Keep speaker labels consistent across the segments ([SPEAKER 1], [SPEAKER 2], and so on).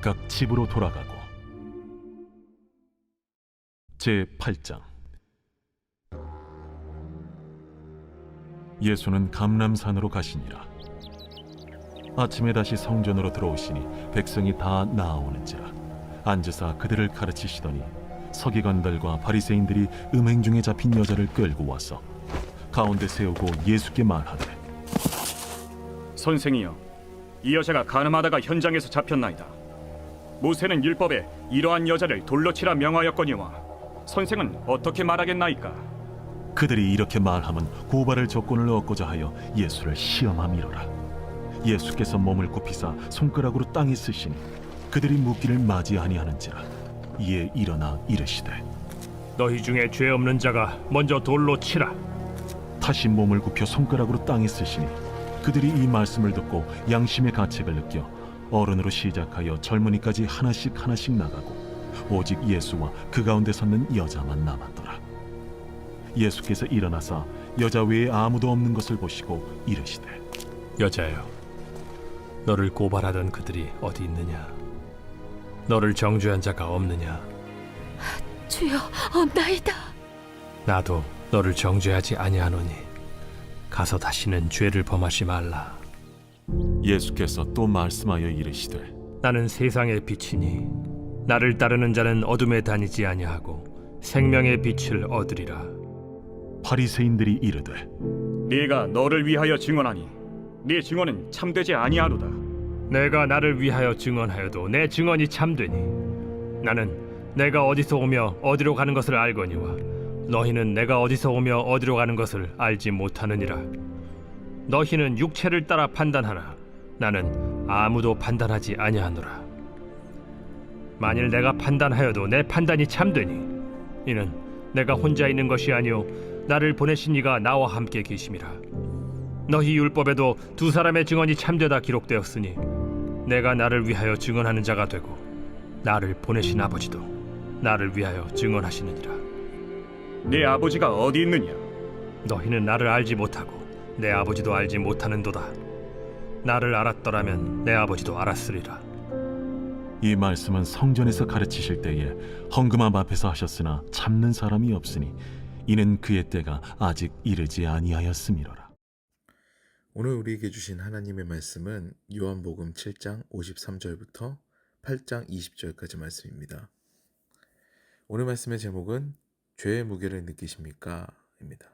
[SPEAKER 1] 각각 집으로 돌아가고. 제8장. 예수는 감람산으로 가시니라. 아침에 다시 성전으로 들어오시니 백성이 다 나아오는지라. 앉으사 그들을 가르치시더니 서기관들과 바리새인들이 음행 중에 잡힌 여자를 끌고 와서 가운데 세우고 예수께 말하되,
[SPEAKER 2] 선생이여, 이 여자가 간음하다가 현장에서 잡혔나이다. 모세는 율법에 이러한 여자를 돌로 치라 명하였거니와 선생은 어떻게 말하겠나이까?
[SPEAKER 1] 그들이 이렇게 말하면 고발할 조건을 얻고자 하여 예수를 시험함이로라. 예수께서 몸을 굽히사 손가락으로 땅에 쓰시니 그들이 묻기를 맞이 아니하는지라. 이에 일어나 이르시되,
[SPEAKER 3] 너희 중에 죄 없는 자가 먼저 돌로 치라.
[SPEAKER 1] 다시 몸을 굽혀 손가락으로 땅에 쓰시니 그들이 이 말씀을 듣고 양심의 가책을 느껴 어른으로 시작하여 젊은이까지 하나씩 나가고 오직 예수와 그 가운데 섰는 여자만 남았더라. 예수께서 일어나사 여자 외에 아무도 없는 것을 보시고 이르시되,
[SPEAKER 3] 여자여, 너를 고발하던 그들이 어디 있느냐? 너를 정죄한 자가 없느냐?
[SPEAKER 4] 주여, 없나이다.
[SPEAKER 3] 나도 너를 정죄하지 아니하노니 가서 다시는 죄를 범하지 말라.
[SPEAKER 1] 예수께서 또 말씀하여 이르시되,
[SPEAKER 3] 나는 세상의 빛이니 나를 따르는 자는 어둠에 다니지 아니하고 생명의 빛을 얻으리라.
[SPEAKER 1] 바리새인들이 이르되,
[SPEAKER 2] 네가 너를 위하여 증언하니 네 증언은 참되지 아니하로다.
[SPEAKER 3] 내가 나를 위하여 증언하여도 내 증언이 참되니 나는 내가 어디서 오며 어디로 가는 것을 알거니와 너희는 내가 어디서 오며 어디로 가는 것을 알지 못하느니라. 너희는 육체를 따라 판단하나 나는 아무도 판단하지 아니하노라. 만일 내가 판단하여도 내 판단이 참되니 이는 내가 혼자 있는 것이 아니오 나를 보내신 이가 나와 함께 계심이라. 너희 율법에도 두 사람의 증언이 참되다 기록되었으니 내가 나를 위하여 증언하는 자가 되고 나를 보내신 아버지도 나를 위하여 증언하시느니라.
[SPEAKER 2] 네 아버지가 어디 있느냐?
[SPEAKER 3] 너희는 나를 알지 못하고 내 아버지도 알지 못하는도다. 나를 알았더라면 내 아버지도 알았으리라.
[SPEAKER 1] 이 말씀은 성전에서 가르치실 때에 헌금함 앞에서 하셨으나 참는 사람이 없으니 이는 그의 때가 아직 이르지 아니하였음이로라.
[SPEAKER 5] 오늘 우리에게 주신 하나님의 말씀은 요한복음 7장 53절부터 8장 20절까지 말씀입니다. 오늘 말씀의 제목은 죄의 무게를 느끼십니까? 입니다.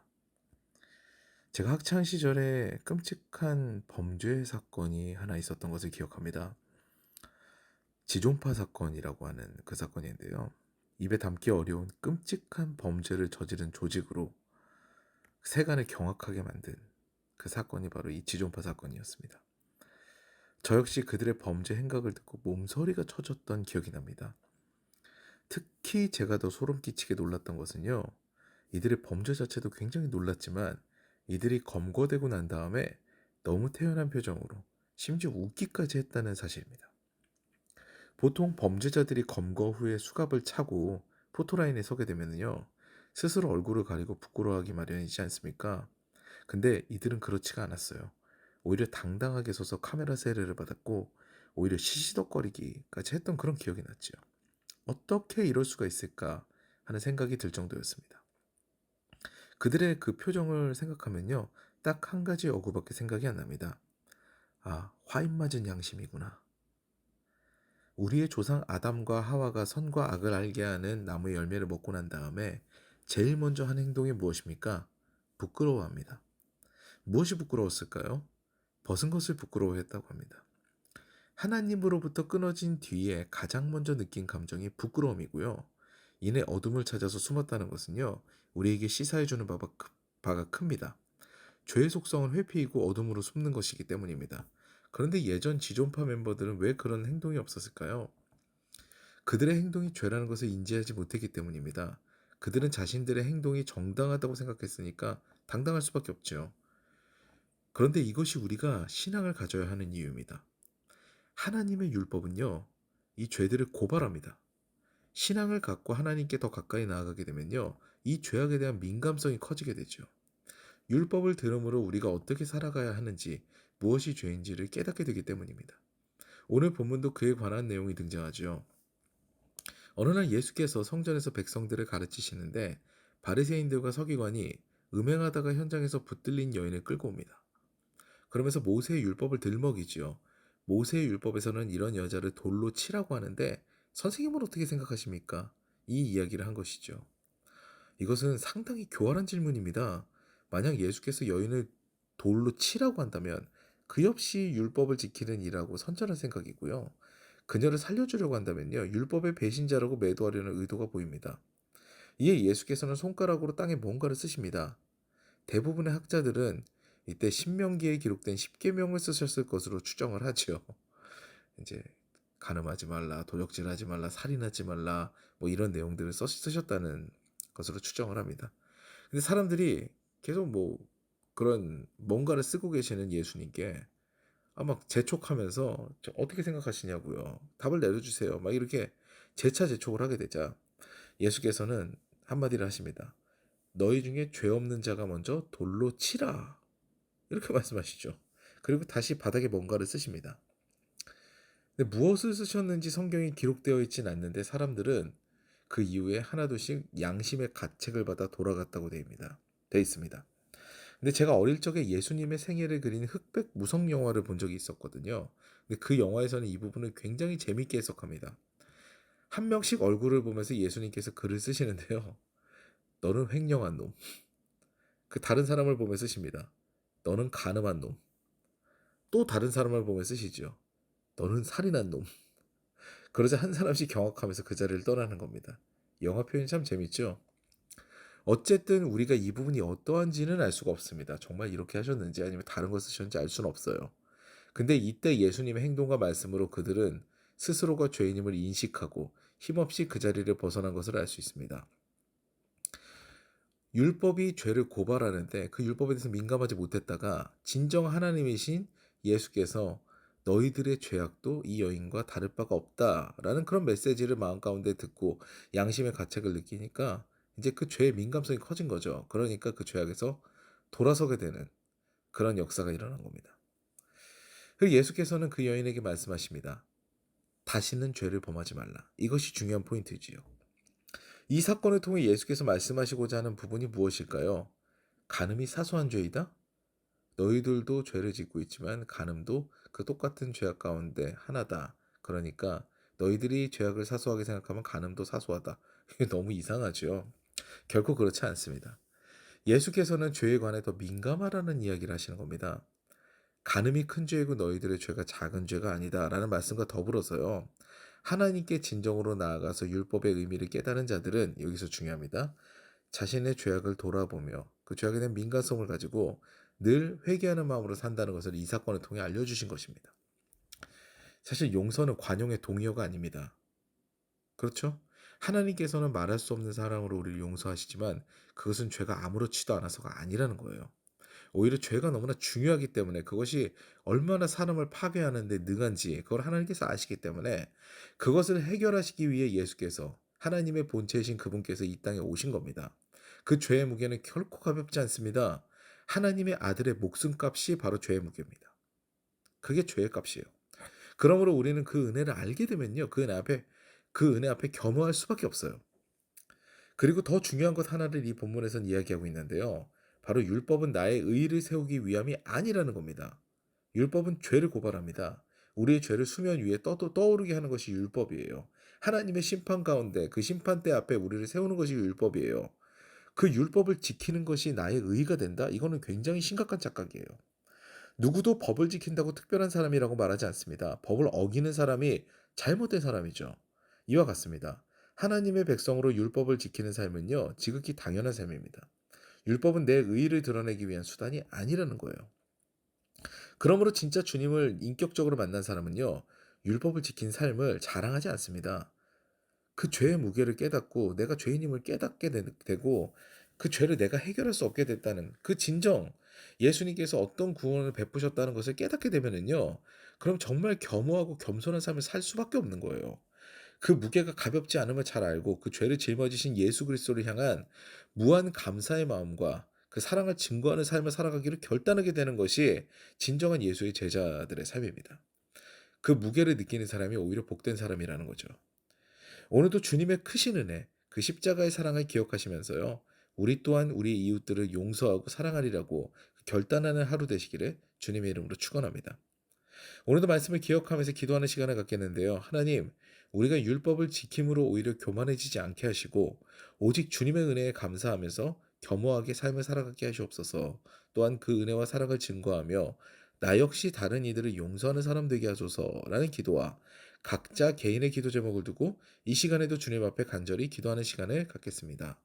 [SPEAKER 5] 제가 학창 시절에 끔찍한 범죄 사건이 하나 있었던 것을 기억합니다. 지존파 사건이라고 하는 그 사건인데요. 입에 담기 어려운 끔찍한 범죄를 저지른 조직으로 세간을 경악하게 만든 그 사건이 바로 이 지존파 사건이었습니다. 저 역시 그들의 범죄 행각을 듣고 몸서리가 쳐졌던 기억이 납니다. 특히 제가 더 소름 끼치게 놀랐던 것은요, 이들의 범죄 자체도 굉장히 놀랐지만 이들이 검거되고 난 다음에 너무 태연한 표정으로 심지어 웃기까지 했다는 사실입니다. 보통 범죄자들이 검거 후에 수갑을 차고 포토라인에 서게 되면요, 스스로 얼굴을 가리고 부끄러워하기 마련이지 않습니까? 근데 이들은 그렇지가 않았어요. 오히려 당당하게 서서 카메라 세례를 받았고 오히려 시시덕거리기까지 했던 그런 기억이 났죠. 어떻게 이럴 수가 있을까 하는 생각이 들 정도였습니다. 그들의 그 표정을 생각하면요, 딱 한 가지 어구밖에 생각이 안 납니다. 아, 화인 맞은 양심이구나. 우리의 조상 아담과 하와가 선과 악을 알게 하는 나무의 열매를 먹고 난 다음에 제일 먼저 한 행동이 무엇입니까? 부끄러워합니다. 무엇이 부끄러웠을까요? 벗은 것을 부끄러워했다고 합니다. 하나님으로부터 끊어진 뒤에 가장 먼저 느낀 감정이 부끄러움이고요. 이내 어둠을 찾아서 숨었다는 것은요, 우리에게 시사해주는 바가 큽니다. 죄의 속성은 회피이고 어둠으로 숨는 것이기 때문입니다. 그런데 예전 지존파 멤버들은 왜 그런 행동이 없었을까요? 그들의 행동이 죄라는 것을 인지하지 못했기 때문입니다. 그들은 자신들의 행동이 정당하다고 생각했으니까 당당할 수밖에 없죠. 그런데 이것이 우리가 신앙을 가져야 하는 이유입니다. 하나님의 율법은요, 이 죄들을 고발합니다. 신앙을 갖고 하나님께 더 가까이 나아가게 되면요, 이 죄악에 대한 민감성이 커지게 되죠. 율법을 들음으로 우리가 어떻게 살아가야 하는지, 무엇이 죄인지를 깨닫게 되기 때문입니다. 오늘 본문도 그에 관한 내용이 등장하죠. 어느 날 예수께서 성전에서 백성들을 가르치시는데 바리새인들과 서기관이 음행하다가 현장에서 붙들린 여인을 끌고 옵니다. 그러면서 모세의 율법을 들먹이지요. 모세의 율법에서는 이런 여자를 돌로 치라고 하는데 선생님은 어떻게 생각하십니까? 이 이야기를 한 것이죠. 이것은 상당히 교활한 질문입니다. 만약 예수께서 여인을 돌로 치라고 한다면 그 역시 율법을 지키는 이라고 선전할 생각이고요. 그녀를 살려주려고 한다면요, 율법의 배신자라고 매도하려는 의도가 보입니다. 이에 예수께서는 손가락으로 땅에 뭔가를 쓰십니다. 대부분의 학자들은 이때 신명기에 기록된 10계명을 쓰셨을 것으로 추정을 하죠. 이제 간음하지 말라, 도적질하지 말라, 살인하지 말라, 뭐 이런 내용들을 쓰셨다는 것으로 추정을 합니다. 근데 사람들이 계속 뭐 그런 뭔가를 쓰고 계시는 예수님께 막 재촉하면서 어떻게 생각하시냐고요. 답을 내려주세요. 막 이렇게 재차 재촉을 하게 되자 예수께서는 한마디를 하십니다. 너희 중에 죄 없는 자가 먼저 돌로 치라. 이렇게 말씀하시죠. 그리고 다시 바닥에 뭔가를 쓰십니다. 근데 무엇을 쓰셨는지 성경이 기록되어 있진 않는데 사람들은 그 이후에 하나둘씩 양심의 가책을 받아 돌아갔다고 되어 있습니다. 근데 제가 어릴 적에 예수님의 생애를 그린 흑백 무성 영화를 본 적이 있었거든요. 근데 그 영화에서는 이 부분을 굉장히 재밌게 해석합니다. 한 명씩 얼굴을 보면서 예수님께서 글을 쓰시는데요. 너는 횡령한 놈. 그 다른 사람을 보며 쓰십니다. 너는 간음한 놈. 또 다른 사람을 보며 쓰시죠. 너는 살인한 놈. 그러자 한 사람씩 경악하면서 그 자리를 떠나는 겁니다. 영화 표현이 참 재밌죠? 어쨌든 우리가 이 부분이 어떠한지는 알 수가 없습니다. 정말 이렇게 하셨는지 아니면 다른 거 쓰셨는지 알 수는 없어요. 근데 이때 예수님의 행동과 말씀으로 그들은 스스로가 죄인임을 인식하고 힘없이 그 자리를 벗어난 것을 알 수 있습니다. 율법이 죄를 고발하는데 그 율법에 대해서 민감하지 못했다가 진정 하나님이신 예수께서 너희들의 죄악도 이 여인과 다를 바가 없다라는 그런 메시지를 마음 가운데 듣고 양심의 가책을 느끼니까 이제 그 죄의 민감성이 커진 거죠. 그러니까 그 죄악에서 돌아서게 되는 그런 역사가 일어난 겁니다. 그리고 예수께서는 그 여인에게 말씀하십니다. 다시는 죄를 범하지 말라. 이것이 중요한 포인트지요. 이 사건을 통해 예수께서 말씀하시고자 하는 부분이 무엇일까요? 간음이 사소한 죄이다? 너희들도 죄를 짓고 있지만 간음도 그 똑같은 죄악 가운데 하나다. 그러니까 너희들이 죄악을 사소하게 생각하면 간음도 사소하다. 이게 너무 이상하죠. 결코 그렇지 않습니다. 예수께서는 죄에 관해 더 민감하라는 이야기를 하시는 겁니다. 간음이 큰 죄이고 너희들의 죄가 작은 죄가 아니다라는 말씀과 더불어서요. 하나님께 진정으로 나아가서 율법의 의미를 깨달은 자들은 여기서 중요합니다. 자신의 죄악을 돌아보며 그 죄악에 대한 민감성을 가지고 늘 회개하는 마음으로 산다는 것을 이 사건을 통해 알려주신 것입니다. 사실 용서는 관용의 동의어가 아닙니다. 그렇죠? 하나님께서는 말할 수 없는 사랑으로 우리를 용서하시지만 그것은 죄가 아무렇지도 않아서가 아니라는 거예요. 오히려 죄가 너무나 중요하기 때문에 그것이 얼마나 사람을 파괴하는 데 능한지 그걸 하나님께서 아시기 때문에 그것을 해결하시기 위해 예수께서 하나님의 본체이신 그분께서 이 땅에 오신 겁니다. 그 죄의 무게는 결코 가볍지 않습니다. 하나님의 아들의 목숨값이 바로 죄의 무게입니다. 그게 죄의 값이에요. 그러므로 우리는 그 은혜를 알게 되면요. 그 은혜 앞에 겸허할 수밖에 없어요. 그리고 더 중요한 것 하나를 이 본문에서는 이야기하고 있는데요. 바로 율법은 나의 의의를 세우기 위함이 아니라는 겁니다. 율법은 죄를 고발합니다. 우리의 죄를 수면 위에 떠오르게 하는 것이 율법이에요. 하나님의 심판 가운데 그 심판대 앞에 우리를 세우는 것이 율법이에요. 그 율법을 지키는 것이 나의 의의가 된다? 이거는 굉장히 심각한 착각이에요. 누구도 법을 지킨다고 특별한 사람이라고 말하지 않습니다. 법을 어기는 사람이 잘못된 사람이죠. 이와 같습니다. 하나님의 백성으로 율법을 지키는 삶은요, 지극히 당연한 삶입니다. 율법은 내 의의를 드러내기 위한 수단이 아니라는 거예요. 그러므로 진짜 주님을 인격적으로 만난 사람은요, 율법을 지킨 삶을 자랑하지 않습니다. 그 죄의 무게를 깨닫고 내가 죄인임을 깨닫게 되고 그 죄를 내가 해결할 수 없게 됐다는 그 진정, 예수님께서 어떤 구원을 베푸셨다는 것을 깨닫게 되면은요, 그럼 정말 겸허하고 겸손한 삶을 살 수밖에 없는 거예요. 그 무게가 가볍지 않음을 잘 알고 그 죄를 짊어지신 예수 그리스도를 향한 무한 감사의 마음과 그 사랑을 증거하는 삶을 살아가기를 결단하게 되는 것이 진정한 예수의 제자들의 삶입니다. 그 무게를 느끼는 사람이 오히려 복된 사람이라는 거죠. 오늘도 주님의 크신 은혜, 그 십자가의 사랑을 기억하시면서요. 우리 또한 우리 이웃들을 용서하고 사랑하리라고 결단하는 하루 되시기를 주님의 이름으로 축원합니다. 오늘도 말씀을 기억하면서 기도하는 시간을 갖겠는데요. 하나님, 우리가 율법을 지킴으로 오히려 교만해지지 않게 하시고 오직 주님의 은혜에 감사하면서 겸허하게 삶을 살아가게 하시옵소서. 또한 그 은혜와 사랑을 증거하며 나 역시 다른 이들을 용서하는 사람 되게 하소서라는 기도와 각자 개인의 기도 제목을 두고 이 시간에도 주님 앞에 간절히 기도하는 시간을 갖겠습니다.